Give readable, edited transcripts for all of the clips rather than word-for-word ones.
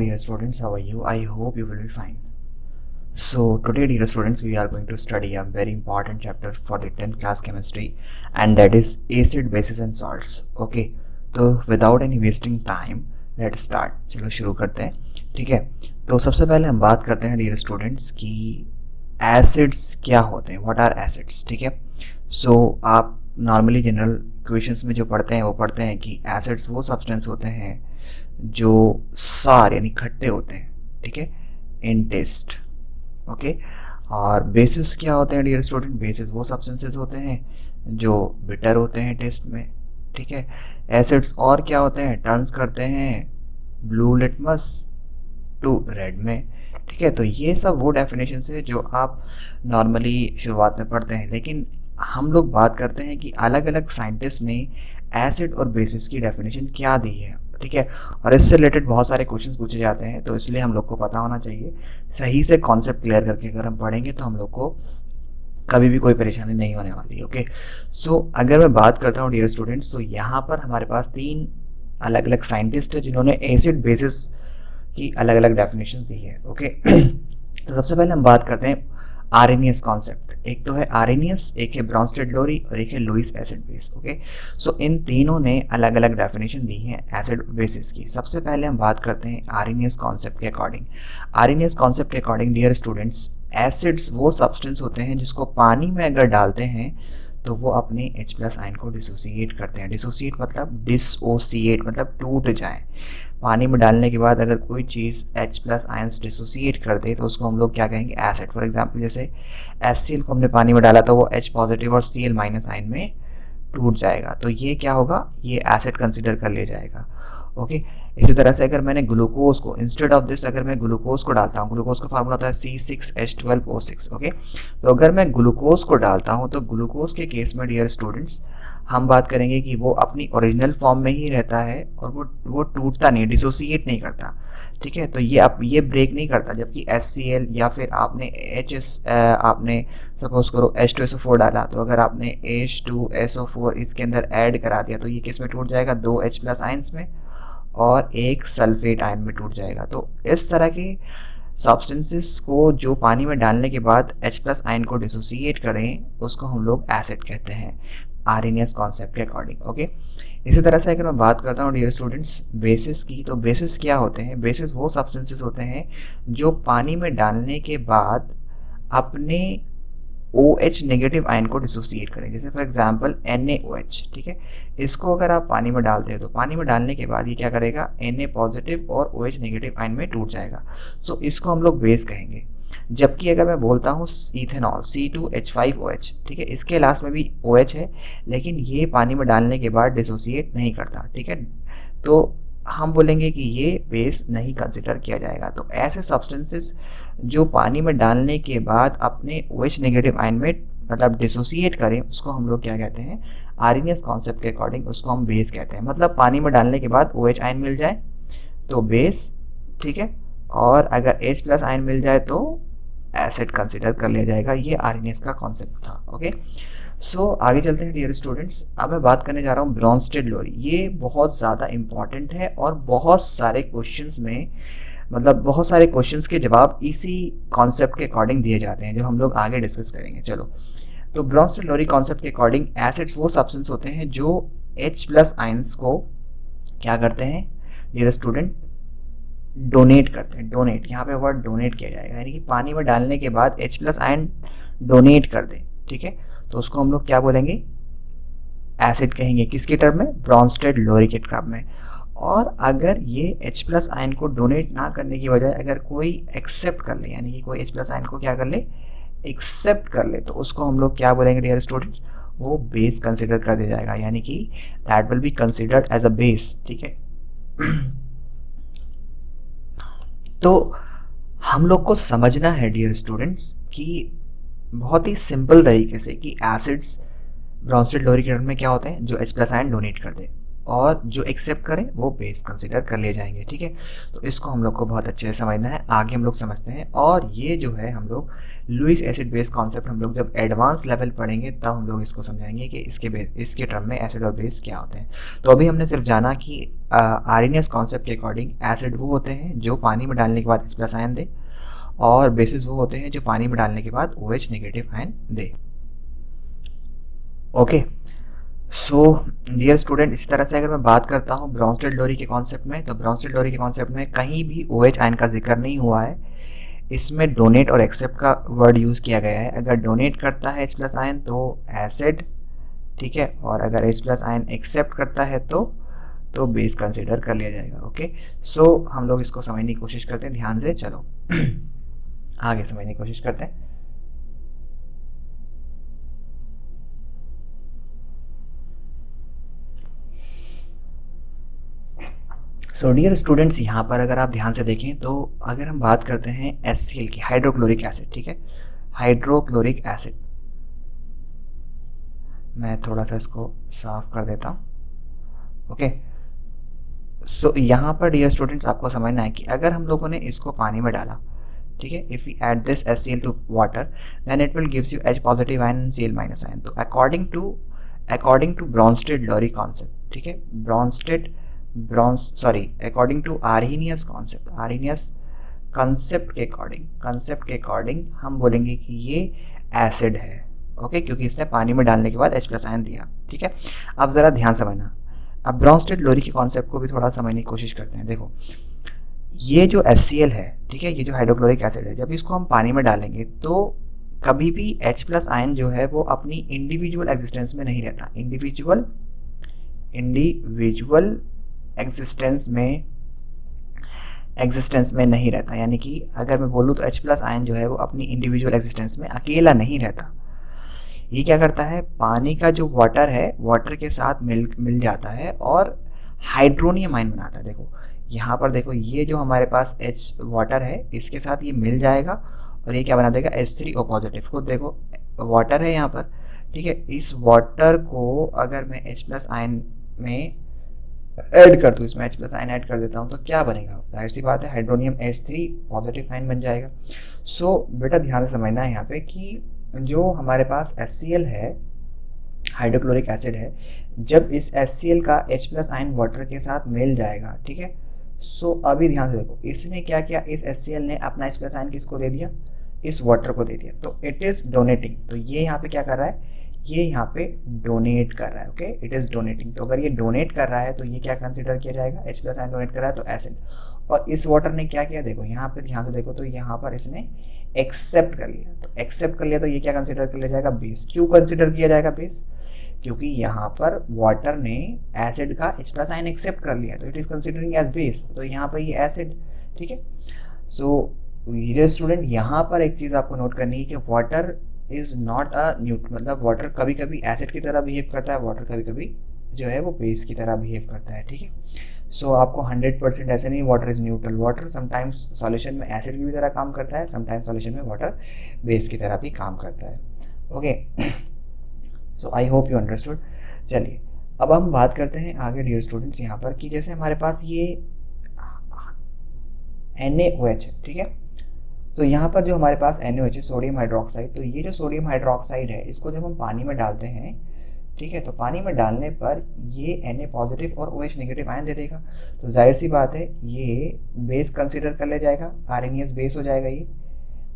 dear students, how are you? I hope you will be fine. So today dear students, we are going to study a very important chapter for the 10th class chemistry, and that is acid, bases and salts. Okay, तो without any wasting time, let's start. चलो शुरू करते हैं. ठीक है, तो सबसे पहले हम बात करते हैं डियर स्टूडेंट्स कि एसिड्स क्या होते हैं. What are acids. ठीक है, सो आप नॉर्मली जनरल क्वेश्चंस में जो पढ़ते हैं वो पढ़ते हैं कि एसिड्स वो सब्सटेंस होते हैं जो सार यानी खट्टे होते हैं. ठीक है, इन टेस्ट. ओके, और बेसिस क्या होते हैं डियर स्टूडेंट. बेसिस वो सब्सटेंसेस होते हैं जो बिटर होते हैं टेस्ट में. ठीक है, एसिड्स और क्या होते हैं, टर्न्स करते हैं ब्लू लिटमस टू रेड में. ठीक है, तो ये सब वो डेफिनेशन है जो आप नॉर्मली शुरुआत में पढ़ते हैं, लेकिन हम लोग बात करते हैं कि अलग अलग साइंटिस्ट ने एसिड और बेसिस की डेफिनेशन क्या दी है. ठीक है, और इससे रिलेटेड बहुत सारे क्वेश्चंस पूछे जाते हैं, तो इसलिए हम लोग को पता होना चाहिए. सही से कॉन्सेप्ट क्लियर करके अगर हम पढ़ेंगे तो हम लोग को कभी भी कोई परेशानी नहीं होने वाली. ओके, सो अगर मैं बात करता हूँ डियर स्टूडेंट्स, तो यहाँ पर हमारे पास 3 अलग अलग साइंटिस्ट हैं जिन्होंने एसिड बेसिस की अलग अलग डेफिनेशन दी है. ओके, तो सबसे पहले हम बात करते हैं आर्हेनियस कॉन्सेप्ट. एक तो है आर्हेनियस, एक है ब्रॉन्स्टेड-लोरी और एक है लुईस एसिड बेस. ओके, सो इन तीनों ने अलग अलग डेफिनेशन दी है एसिड बेसिस की. सबसे पहले हम बात करते हैं आर्हेनियस कॉन्सेप्ट के अकॉर्डिंग. आर्हेनियस कॉन्सेप्ट के अकॉर्डिंग डियर स्टूडेंट्स, एसिड्स वो सब्सटेंस होते हैं जिसको पानी में अगर डालते हैं तो वो अपने H+ आयन को डिसोसिएट करते हैं. डिसोसिएट मतलब डिसोसिएट मतलब टूट जाए. पानी में डालने के बाद अगर कोई चीज़ H+ आयन्स डिसोसिएट कर दे तो उसको हम लोग क्या कहेंगे, एसिड. फॉर एग्जांपल जैसे HCl को हमने पानी में डाला तो वो H पॉजिटिव और Cl माइनस आयन में टूट जाएगा, तो ये क्या होगा, ये एसिड कंसिडर कर लिया जाएगा. ओके, इसी तरह से अगर मैंने ग्लूकोज को इंस्टेड ऑफ दिस अगर मैं ग्लूकोज को डालता हूँ, ग्लूकोज का फार्मूला होता है C6H12O6. ओके, तो अगर मैं ग्लूकोज को डालता हूँ तो ग्लूकोज के केस में डियर स्टूडेंट्स हम बात करेंगे कि वो अपनी ओरिजिनल फॉर्म में ही रहता है और वो टूटता नहीं, डिसोसिएट नहीं करता. ठीक है, तो ये ब्रेक नहीं करता. जबकि HCl या फिर आपने आपने सपोज करो H2SO4 डाला, तो अगर आपने H2SO4 इसके अंदर ऐड करा दिया तो ये किस में टूट जाएगा, 2 H+ आयन्स में और एक सल्फेट आयन में टूट जाएगा. तो इस तरह के सब्सटेंसेस को जो पानी में डालने के बाद H+ आयन को डिसोसिएट करें उसको हम लोग एसिड कहते हैं आर्हेनियस कॉन्सेप्ट के अकॉर्डिंग. ओके, इसी तरह से अगर मैं बात करता हूँ डियर स्टूडेंट्स बेसिस की, तो बेसिस क्या होते हैं. बेसिस वो सब्सटेंसेस होते हैं जो पानी में डालने के बाद अपने OH नेगेटिव आयन को डिसोसिएट करें. जैसे फॉर एग्जांपल NaOH. ठीक है, इसको अगर आप पानी में डालते हैं तो पानी में डालने के बाद ये क्या करेगा, Na पॉजिटिव और OH नेगेटिव आयन में टूट जाएगा. सो इसको हम लोग बेस कहेंगे. जबकि अगर मैं बोलता हूँ इथेनॉल C2H5OH, ठीक है, इसके लास्ट में भी OH है, लेकिन ये पानी में डालने के बाद डिसोसिएट नहीं करता. ठीक है, तो हम बोलेंगे कि ये बेस नहीं कंसिडर किया जाएगा. तो ऐसे सब्सटेंसेस जो पानी में डालने के बाद अपने OH नेगेटिव आयन में मतलब डिसोसिएट करें उसको हम लोग क्या कहते हैं, आर्हेनियस कॉन्सेप्ट के अकॉर्डिंग उसको हम बेस कहते हैं. मतलब पानी में डालने के बाद OH आयन मिल जाए तो बेस. ठीक है, और अगर H+ आयन मिल जाए तो एसिड कंसिडर कर लिया जाएगा. ये आर्हेनियस का कॉन्सेप्ट था. ओके, सो आगे चलते हैं डियर स्टूडेंट्स. अब मैं बात करने जा रहा हूँ ब्रॉन्स्टेड-लोरी. ये बहुत ज़्यादा इंपॉर्टेंट है और बहुत सारे क्वेश्चंस में मतलब बहुत सारे क्वेश्चंस के जवाब इसी कॉन्सेप्ट के अकॉर्डिंग दिए जाते हैं जो हम लोग आगे डिस्कस करेंगे. चलो, तो ब्रॉन्स्टेड-लोरी कॉन्सेप्ट के अकॉर्डिंग एसिड्स वो सब्सटेंस होते हैं जो H+ आयन्स को क्या करते हैं डियर स्टूडेंट, डोनेट करते हैं. डोनेट, यहाँ पे वर्ड डोनेट किया जाएगा, यानी कि पानी में डालने के बाद H+ आयन डोनेट कर दें. ठीक है, तो उसको हम लोग क्या बोलेंगे, एसिड कहेंगे. किसके टर्म में, ब्रॉन्स्टेड-लोरी के टर्म में. और अगर ये H+ आयन को डोनेट ना करने की बजाय अगर कोई एक्सेप्ट कर ले, यानी कि कोई H+ आयन को क्या कर ले, एक्सेप्ट कर ले, तो उसको हम लोग क्या बोलेंगे डियर स्टूडेंट्स, वो बेस कंसिडर कर दिया जाएगा, यानी कि that will be considered as a base. ठीक है, तो हम लोग को समझना है डियर स्टूडेंट्स कि बहुत ही सिंपल तरीके से कि एसिड्स ब्रॉन्स्टेड-लोरी के टर्म में क्या होते हैं, जो H+ आयन डोनेट कर दे और जो एक्सेप्ट करें वो बेस कंसिडर कर लिए जाएंगे. ठीक है, तो इसको हम लोग को बहुत अच्छे से समझना है. आगे हम लोग समझते हैं, और ये जो है हम लोग लुईस एसिड बेस कॉन्सेप्ट हम लोग जब एडवांस लेवल पढ़ेंगे तब हम लोग इसको समझाएंगे कि इसके टर्म में एसिड और बेस क्या होते हैं. तो अभी हमने सिर्फ जाना कि आर्हेनियस कॉन्सेप्ट के अकॉर्डिंग एसिड वो होते हैं जो पानी में डालने के बाद H प्लस आयन दे, और बेसिस वो होते हैं जो पानी में डालने के बाद OH नेगेटिव आयन दे। ओके, सो डियर स्टूडेंट, इसी तरह से अगर मैं बात करता हूँ ब्राउनस्टेड-लोरी के कॉन्सेप्ट में, तो ब्राउनस्टेड-लोरी के कॉन्सेप्ट में कहीं भी OH आयन का जिक्र नहीं हुआ है। इसमें डोनेट और एक्सेप्ट का वर्ड यूज़ किया गया है। अगर डोनेट करता है H प्लस आयन तो एसिड, ठीक है, और अगर H प्लस आयन एक्सेप्ट करता है तो बेस कंसिडर कर लिया जाएगा। ओके, सो हम लोग इसको समझने की कोशिश करते हैं ध्यान से। चलो आगे समझने की कोशिश करते हैं। सो डियर स्टूडेंट्स, यहाँ पर अगर आप ध्यान से देखें तो अगर हम बात करते हैं HCl की, हाइड्रोक्लोरिक एसिड, ठीक है, हाइड्रोक्लोरिक एसिड, मैं थोड़ा सा इसको साफ कर देता हूँ। ओके, सो यहाँ पर डियर स्टूडेंट्स आपको समझना है कि अगर हम लोगों ने इसको पानी में डाला, ठीक है, if we add this HCl to water then it will gives you H positive ion and Cl minus ion. तो अकॉर्डिंग टू ब्राउनस्टेड-लोरी कॉन्सेप्ट, ठीक है, according to Arrhenius concept, Arrhenius concept के अकॉर्डिंग हम बोलेंगे कि ये एसिड है। Okay, क्योंकि इसने पानी में डालने के बाद H प्लस आयन दिया। ठीक है, अब ज़रा ध्यान समझना। अब ब्राउनस्टेड-लोरी के कॉन्सेप्ट को भी थोड़ा समझने की कोशिश करते हैं। देखो, ये जो HCl है, ठीक है, ये जो हाइड्रोक्लोरिक एसिड है, जब इसको हम पानी में डालेंगे तो कभी भी H प्लस आयन जो है वो अपनी इंडिविजुअल एग्जिस्टेंस में नहीं रहता। इंडिविजुअल एग्जिस्टेंस में नहीं रहता, यानी कि अगर मैं बोलूँ तो H प्लस आयन जो है वो अपनी इंडिविजुअल एग्जिस्टेंस में अकेला नहीं रहता। ये क्या करता है, पानी का जो वाटर है, वाटर के साथ मिल जाता है और हाइड्रोनियम आयन बनाता है। देखो यहाँ पर, देखो ये जो हमारे पास H वाटर है, इसके साथ ये मिल जाएगा और ये क्या बना देगा, H3O पॉजिटिव। खुद देखो वाटर है यहाँ पर, ठीक है, इस वाटर को अगर मैं H प्लस आयन में ऐड कर दूँ, इसमें H प्लस आयन ऐड कर देता हूँ तो क्या बनेगा, जाहिर सी बात है हाइड्रोनियम H3 पॉजिटिव आयन बन जाएगा। सो बेटा ध्यान से समझना है यहाँ पे कि जो हमारे पास HCl है, हाइड्रोक्लोरिक एसिड है, जब इस HCl का H प्लस आयन वाटर के साथ मिल जाएगा, ठीक है, सो अभी ध्यान से देखो, इसने क्या किया, इस HCl ने अपना H प्लस आयन किसको दे दिया, इस वाटर को दे दिया, तो इट इज़ डोनेटिंग। तो ये यहाँ पे क्या कर रहा है, ये यहाँ पे डोनेट कर रहा है। Okay, it is donating. तो अगर ये डोनेट कर रहा है तो ये क्या कंसिडर किया जाएगा, H प्लस आयन डोनेट कर रहा है तो एसिड। और इस वाटर ने क्या किया, देखो यहाँ पे ध्यान से देखो, तो यहाँ पर इसने एक्सेप्ट कर लिया, तो एक्सेप्ट कर लिया तो ये क्या कंसिडर कर लिया जाएगा, बेस। क्यों कंसिडर किया जाएगा बेस, क्योंकि यहाँ पर वाटर ने एसिड का H प्लस आयन एक्सेप्ट कर लिया, तो it is considering as base, तो यहाँ पर ये एसिड। ठीक है, सो डियर स्टूडेंट, यहाँ पर एक चीज़ आपको नोट करनी है कि water is not a neutral, मतलब वाटर कभी कभी एसिड की तरह बिहेव करता है, वाटर कभी कभी जो है वो बेस की तरह बिहेव करता है। ठीक है, सो आपको 100% ऐसे नहीं water is neutral, water sometimes solution में एसिड की भी तरह काम करता है, समटाइम्स सॉल्यूशन में वाटर बेस की तरह भी काम करता है। Okay, so I hope you understood. चलिए अब हम बात करते हैं आगे डियर स्टूडेंट्स यहाँ पर कि जैसे हमारे पास ये NaOH है, ठीक है, तो यहाँ पर जो हमारे पास NaOH है, सोडियम हाइड्रोक्साइड, तो ये जो सोडियम हाइड्रोक्साइड है, इसको जब हम पानी में डालते हैं, ठीक है, तो पानी में डालने पर ये Na पॉजिटिव और OH नेगेटिव आयन दे देगा। तो जाहिर सी बात है ये बेस कंसिडर कर लिया जाएगा, आर्हेनियस बेस हो जाएगा ये।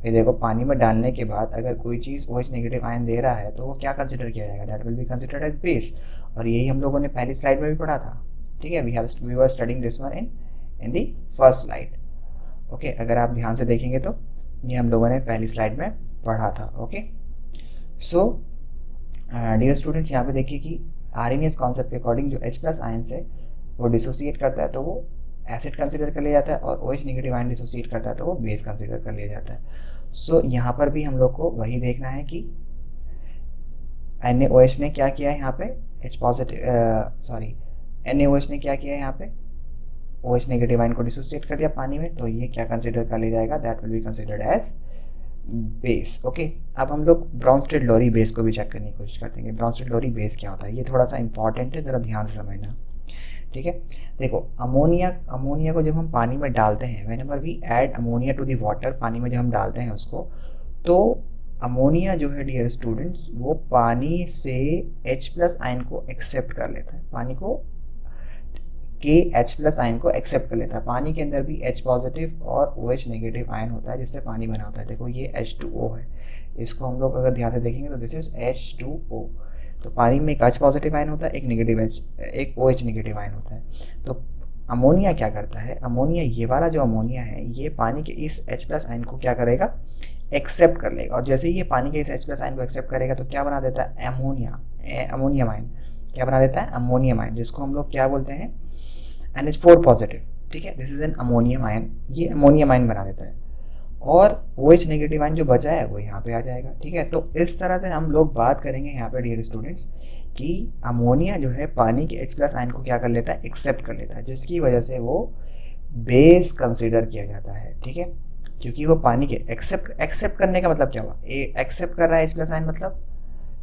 फिर देखो पानी में डालने के बाद अगर कोई चीज़ OH नेगेटिव आयन दे रहा है तो वो क्या कंसिडर किया जाएगा, that will be considered as base. और यही हम लोगों ने पहली स्लाइड में भी पढ़ा था। ठीक है, we were studying this one in the first slide. Okay, अगर आप ध्यान से देखेंगे तो ये हम लोगों ने पहली स्लाइड में पढ़ा था। ओके, सो डियर स्टूडेंट्स, यहाँ पे देखिए कि आर्हेनियस कॉन्सेप्ट के अकॉर्डिंग जो H प्लस आयन से वो डिसोसिएट करता है तो वो एसिड कंसिडर कर लिया जाता है, और OH नेगेटिव आयन डिसोसिएट करता है तो वो बेस कंसिडर कर लिया जाता है। सो यहाँ पर भी हम लोग को वही देखना है कि NaOH ने क्या किया है यहाँ पे, NaOH ने क्या किया है यहाँ पे, OH नेगेटिव आयन को डिसोसिएट कर दिया पानी में, तो ये क्या कंसिडर कर लिया जाएगा, that will be considered as base. Okay, अब हम लोग ब्राउनस्टेड-लोरी बेस को भी चेक करने की कोशिश करते हैं। ब्राउनस्टेड-लोरी बेस क्या होता है, ये थोड़ा सा इंपॉर्टेंट है, ज़रा ध्यान से समझना। ठीक है, देखो अमोनिया को जब हम पानी में डालते हैं, whenever we add ammonia to the water, पानी में जब हम डालते हैं उसको, तो अमोनिया जो है डियर स्टूडेंट्स वो पानी से H प्लस आयन को एक्सेप्ट कर लेता है, पानी को KH+ आयन को एक्सेप्ट कर लेता है। पानी के अंदर भी H पॉजिटिव और OH नेगेटिव आयन होता है जिससे पानी बना होता है। देखो ये H2O है, इसको हम लोग अगर ध्यान से देखेंगे तो दिस इज H2O। तो पानी में एक H पॉजिटिव आयन होता है, एक OH नेगेटिव आयन होता है। तो अमोनिया क्या करता है, अमोनिया ये वाला जो अमोनिया है ये पानी के इस H+ आयन को क्या करेगा, एक्सेप्ट कर लेगा। और जैसे ही ये पानी के इस H+ आयन को एक्सेप्ट करेगा तो क्या बना देता है, अमोनियम आयन। क्या बना देता है, अमोनियम आयन, जिसको हम लोग क्या बोलते हैं, NH4 पॉजिटिव। ठीक है, this is an ammonium ion, ये अमोनियम आयन बना देता है। और OH नेगेटिव आयन जो बचा है वो यहाँ पे आ जाएगा। ठीक है, तो इस तरह से हम लोग बात करेंगे यहाँ पे डियर स्टूडेंट्स कि अमोनिया जो है पानी के H+ आयन को क्या कर लेता है, एक्सेप्ट कर लेता है, जिसकी वजह से वो बेस कंसिडर किया जाता है। ठीक है, क्योंकि वो पानी के एक्सेप्ट करने का मतलब क्या हुआ, एक्सेप्ट कर रहा है H+ आयन, मतलब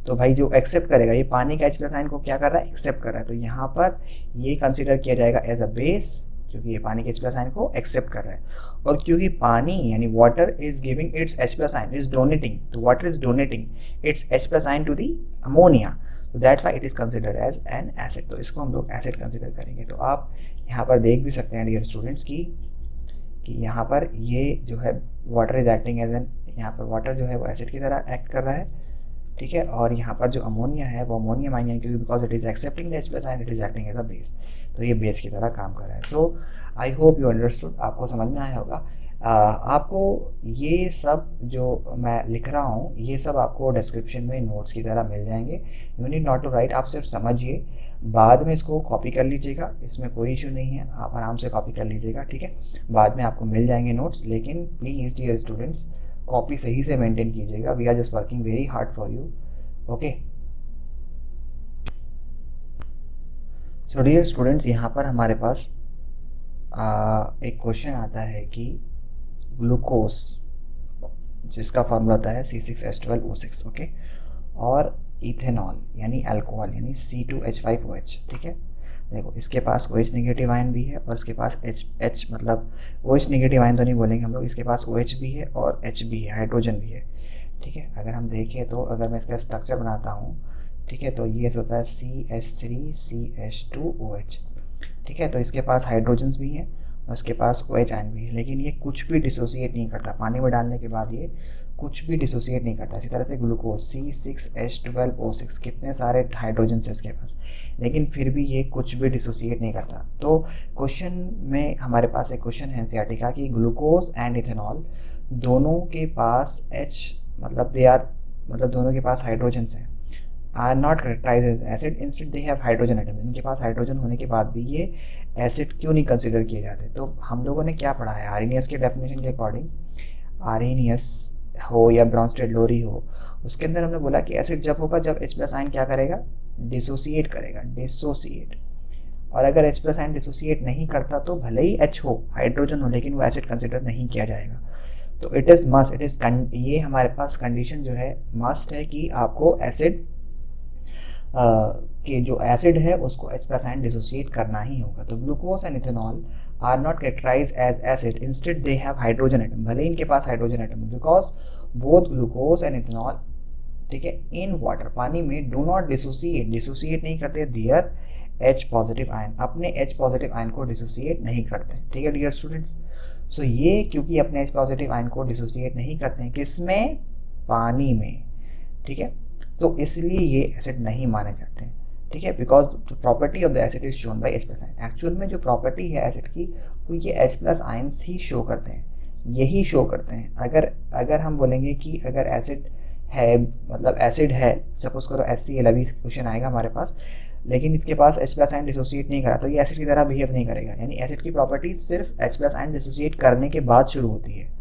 तो भाई जो एक्सेप्ट करेगा ये पानी का H+ आयन को क्या कर रहा है, एक्सेप्ट कर रहा है। तो यहाँ पर ये कंसिडर किया जाएगा एज अ बेस, क्योंकि ये पानी के H+ आयन को एक्सेप्ट कर रहा है। और क्योंकि पानी यानी water is giving its H+ ion, is donating, तो water is donating its H+ ion to the ammonia, तो that why it is considered as an acid. तो इसको हम लोग एसिड कंसिडर करेंगे। तो आप यहाँ पर देख भी सकते हैं डियर स्टूडेंट्स कि यहाँ पर ये जो है water is acting as an, यहाँ पर वाटर जो है वो एसिड की तरह एक्ट कर रहा है। ठीक है, और यहाँ पर जो अमोनिया है वो अमोनियम आयन, क्योंकि because it is accepting the H+ ion, it is acting as a base, तो ये बेस की तरह काम कर रहा है। So I hope you understood, आपको समझ में आया होगा। आपको ये सब जो मैं लिख रहा हूँ ये सब आपको डिस्क्रिप्शन में नोट्स की तरह मिल जाएंगे। You need not to write, आप सिर्फ समझिए, बाद में इसको कॉपी कर लीजिएगा, इसमें कोई इशू नहीं है, आप आराम से कॉपी कर लीजिएगा। ठीक है, बाद में आपको मिल जाएंगे नोट्स, लेकिन प्लीज़ डियर स्टूडेंट्स कॉपी सही से मेंटेन कीजिएगा। We are just working very hard for you. Okay, so dear students, यहाँ पर हमारे पास एक क्वेश्चन आता है कि ग्लूकोज जिसका फॉर्मूला होता है C6H12O6, ओके, और इथेनॉल यानी अल्कोहल यानी C2H5OH। ठीक है, देखो इसके पास OH नेगेटिव आयन भी है और इसके पास H मतलब OH नेगेटिव आयन तो नहीं बोलेंगे हम लोग, इसके पास OH भी है और H भी है, हाइड्रोजन भी है। ठीक है, अगर हम देखें तो अगर मैं इसका स्ट्रक्चर बनाता हूँ, ठीक है, तो ये होता है CH3CH2OH। ठीक है, तो इसके पास हाइड्रोजन्स भी हैं और इसके पास OH आयन भी है, लेकिन ये कुछ भी डिसोसिएट नहीं करता, पानी में डालने के बाद ये कुछ भी डिसोसिएट नहीं करता। इसी तरह से ग्लूकोज C6H12O6, कितने सारे हाइड्रोजन है इसके पास, लेकिन फिर भी ये कुछ भी डिसोसिएट नहीं करता। तो क्वेश्चन में हमारे पास एक क्वेश्चन है एनसीईआरटी का कि ग्लूकोज एंड इथेनॉल दोनों के पास H मतलब दोनों के पास हाइड्रोजन हैं, are not characterized as acid, instead they have hydrogen atoms. इनके पास हाइड्रोजन होने के बाद भी ये एसिड क्यों नहीं कंसिडर किए जाते। तो हम लोगों ने क्या पढ़ा है, आर्हेनियस के डेफिनेशन के अकॉर्डिंग, आर्हेनियस हो या ब्रॉन्स्टेड लोरी हो, उसके अंदर हमने बोला कि एसिड जब होगा जब H+ आयन क्या करेगा, डिसोसिएट करेगा, डिसोसिएट। और अगर H+ आयन डिसोसिएट नहीं करता तो भले ही H हो, हाइड्रोजन हो, लेकिन वो एसिड कंसिडर नहीं किया जाएगा। तो इट इज़ मस्ट, ये हमारे पास कंडीशन जो है मस्ट है कि आपको एसिड कि जो एसिड है उसको H+ आयन डिसोसिएट करना ही होगा। तो glucose and ethanol are not characterised as acid, instead they have hydrogen atom, भले इनके पास hydrogen atom, because both glucose and ethanol, ठीक है, इन वाटर, पानी में, डू नॉट डिसोसिएट नहीं करते देयर H पॉजिटिव आयन, अपने H पॉजिटिव आयन को डिसोसिएट नहीं करते। ठीक है डियर स्टूडेंट्स, सो ये क्योंकि अपने H पॉजिटिव आयन को डिसोसिएट नहीं करते हैं, किसमें, पानी में, ठीक है, तो इसलिए ये एसिड नहीं माने जाते हैं। ठीक है, because the property of the acid is shown by H+ ion. Actual में जो प्रॉपर्टी है एसिड की वो ये H+ आयन्स ही शो करते हैं, यही शो करते हैं। अगर हम बोलेंगे कि अगर एसिड है, मतलब एसिड है, सपोज करो HCl, अभी क्वेश्चन आएगा हमारे पास, लेकिन इसके पास H+ आयन डिसोसिएट नहीं करा, तो ये एसिड की तरह बिहेव नहीं करेगा। यानी एसिड की प्रॉपर्टी सिर्फ H+ आयन डिसोसिएट करने के बाद शुरू होती है।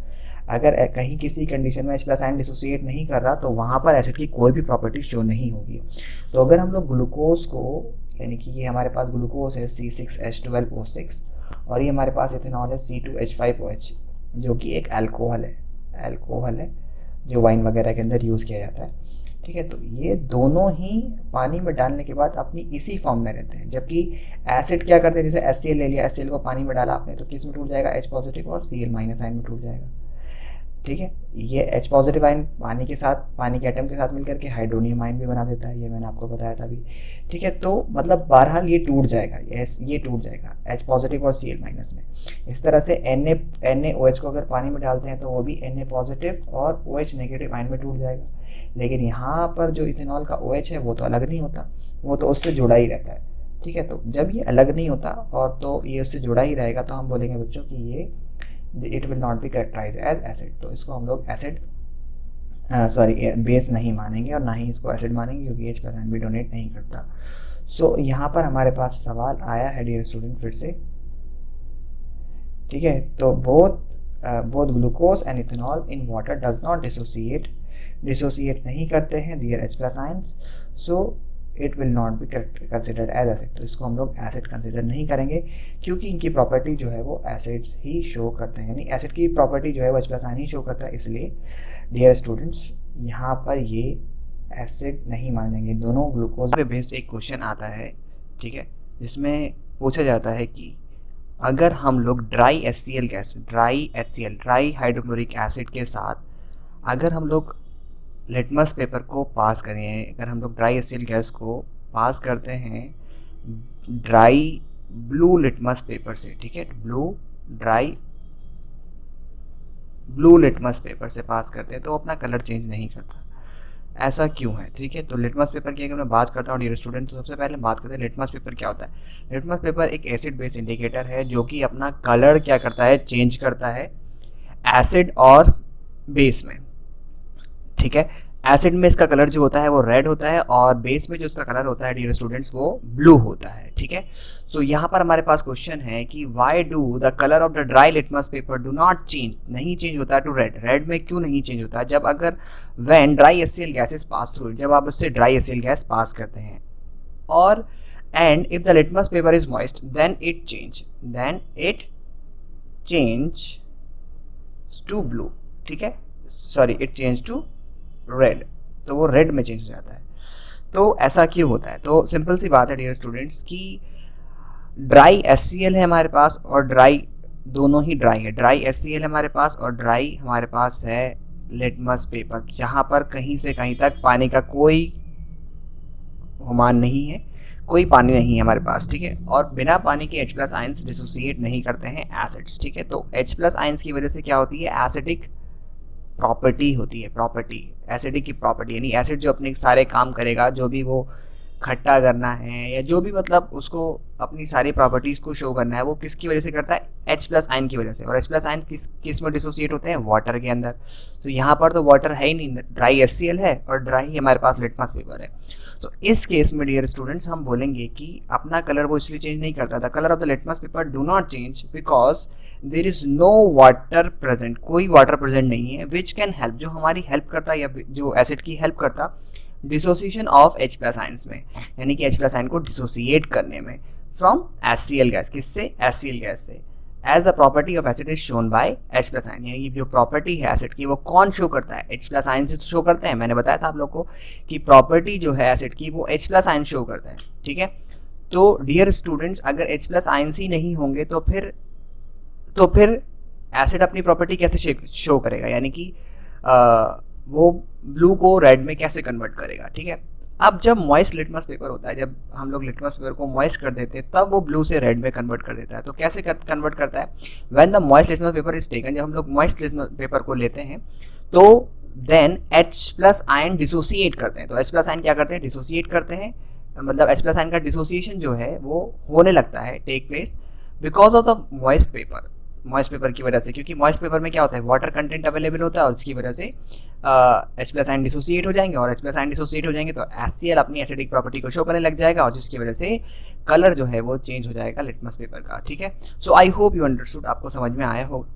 अगर कहीं किसी कंडीशन में H+ आयन डिसोसिएट नहीं कर रहा तो वहाँ पर एसिड की कोई भी प्रॉपर्टी शो नहीं होगी। तो अगर हम लोग ग्लूकोज को, यानी कि ये हमारे पास ग्लूकोज है C6H12O6 और ये हमारे पास इथेनॉल है C2H5OH, जो कि एक अल्कोहल है जो वाइन वगैरह के अंदर यूज़ किया जाता है। ठीक है, तो ये दोनों ही पानी में डालने के बाद अपनी इसी फॉर्म में रहते हैं, जबकि एसिड क्या करते हैं, जैसे HCl ले लिया, HCl को पानी में डाला आपने तो किस में टूट जाएगा, H पॉजिटिव और Cl- आयन में टूट जाएगा। ठीक है। ये H पॉजिटिव आयन पानी के साथ, पानी के एटम के साथ मिलकर के हाइड्रोनियम आयन भी बना देता है, ये मैंने आपको बताया था अभी। ठीक है, तो मतलब बहरहाल ये टूट जाएगा, ये टूट जाएगा H पॉजिटिव और Cl माइनस में। इस तरह से NaOH को अगर पानी में डालते हैं तो वो भी Na पॉजिटिव और OH नेगेटिव आयन में टूट जाएगा। लेकिन यहाँ पर जो इथेनॉल का OH है वो तो अलग नहीं होता, वो तो उससे जुड़ा ही रहता है। ठीक है, तो जब ये अलग नहीं होता और तो ये उससे जुड़ा ही रहेगा तो हम बोलेंगे बच्चों कि ये it will not be characterize as acid. तो इसको हम लोग एसिड बेस नहीं मानेंगे और ना ही इसको एसिड मानेंगे, क्योंकि H प्लस आयन भी डोनेट नहीं करता। सो यहाँ पर हमारे पास सवाल आया है डियर स्टूडेंट फिर से। ठीक है, तो both glucose and ethanol in water does not dissociate नहीं करते हैं dear H plus ions, so it will not be considered as acid. तो इसको हम लोग एसिड कंसिडर नहीं करेंगे, क्योंकि इनकी प्रॉपर्टी जो है वो एसिड्स ही शो करते हैं, यानी एसिड की प्रॉपर्टी जो है वो H प्लस आयन ही शो करता है। इसलिए डियर स्टूडेंट्स यहाँ पर ये एसिड नहीं माने जाएंगे दोनों ग्लूकोज पे बेस्ड। एक क्वेश्चन आता है, ठीक है, जिसमें पूछा जाता है कि अगर हम लोग ड्राई हाइड्रोक्लोरिक एसिड के साथ अगर हम लोग लिटमस पेपर को पास करें, अगर हम लोग ड्राई एसियल गैस को पास करते हैं ड्राई ब्लू लिटमस पेपर से, ठीक है, ब्लू लिटमस पेपर से पास करते हैं तो अपना कलर चेंज नहीं करता। ऐसा क्यों है? ठीक है, तो लिटमस पेपर की अगर मैं बात करता हूँ डियर स्टूडेंट, तो सबसे पहले बात करते हैं लिटमस पेपर क्या होता है। लिटमस पेपर एक एसिड बेस इंडिकेटर है जो कि अपना कलर क्या करता है, चेंज करता है एसिड और बेस में। ठीक है, एसिड में इसका कलर जो होता है वो रेड होता है और बेस में जो इसका कलर होता है डियर स्टूडेंट्स वो ब्लू होता है। ठीक है, सो यहाँ पर हमारे पास क्वेश्चन है कि why do the colour of the dry litmus paper do not change, नहीं चेंज होता टू रेड। रेड में क्यों नहीं चेंज होता? जब अगर when dry HCl gases pass through, जब आप उससे ड्राई एसियल गैस पास करते हैं, और and if the litmus paper is moist then it change to blue. ठीक है, sorry, it change to red, तो वो रेड में चेंज हो जाता है। तो ऐसा क्यों होता है? तो सिंपल सी बात है डियर स्टूडेंट्स कि ड्राई HCl है हमारे पास और ड्राई, दोनों ही ड्राई है। ड्राई HCl है हमारे पास और ड्राई हमारे पास है लिटमस पेपर, जहाँ पर कहीं से कहीं तक पानी का कोई गुमान नहीं है, कोई पानी नहीं है हमारे पास। ठीक है, और बिना पानी के H प्लस आयंस डिसोसिएट नहीं करते हैं एसिड्स। ठीक है, तो H प्लस आयंस की वजह से क्या होती है, एसिडिक प्रॉपर्टी होती है। एसिडिक की प्रॉपर्टी यानी एसिड जो अपने सारे काम करेगा, जो भी वो खट्टा करना है या जो भी मतलब उसको अपनी सारी प्रॉपर्टीज को शो करना है, वो किसकी वजह से करता है, H प्लस आयन की वजह से। और H प्लस आयन किस में डिसोसिएट होते हैं, वाटर के अंदर। तो यहाँ पर तो वाटर है ही नहीं, ड्राई HCl है और ड्राई हमारे पास लिटमस पेपर है। तो इस केस में डियर स्टूडेंट्स हम बोलेंगे कि अपना कलर वो इसलिए चेंज नहीं करता था, colour of the litmus paper do not change because there is no water present, कोई वाटर प्रेजेंट नहीं है, विच कैन हेल्प, जो हमारी हेल्प करता है या जो एसिड की हेल्प करता dissociation of H plus ions में, यानी कि H प्लस आयन को डिसोसिएट करने में फ्रॉम HCl गैस। किससे? HCl गैस से। As the property of acid is shown by H plus ion, यानी कि जो प्रॉपर्टी है एसिड की वो कौन शो करता है, H प्लस आयन से शो करते हैं। मैंने बताया था आप लोग को कि प्रॉपर्टी जो है एसिड की वो H प्लस आयन शो करता है। ठीक है, तो डियर स्टूडेंट्स अगर H प्लस आयंस ही नहीं होंगे तो फिर एसिड अपनी प्रॉपर्टी कैसे शो करेगा, यानी कि वो ब्लू को रेड में कैसे कन्वर्ट करेगा। ठीक है, अब जब मॉइस्ट लिटमस पेपर होता है, जब हम लोग लिटमस पेपर को मॉइस्ट कर देते हैं तब वो ब्लू से रेड में कन्वर्ट कर देता है। तो कैसे कन्वर्ट करता है, when the moist litmus paper is taken, जब हम लोग मॉइस्ट लिटमस पेपर को लेते हैं तो then H plus ion dissociate करते हैं। तो H प्लस आयन क्या करते हैं, डिसोसिएट करते हैं, मतलब H प्लस आयन का डिसोसिएशन जो है वो होने लगता है, take place because of the moist paper की वजह से, क्योंकि मॉइस्ट पेपर में क्या होता है, वाटर कंटेंट अवेलेबल होता है और इसकी वजह से H प्लस आयन डिसोसिएट हो जाएंगे, और H प्लस आयन डिसोसिएट हो जाएंगे तो HCl अपनी एसिडिक प्रॉपर्टी को शो करने लग जाएगा, और जिसकी वजह से कलर जो है वो चेंज हो जाएगा लिटमस पेपर का। ठीक है, so I hope you understood, आपको समझ में आया होगा।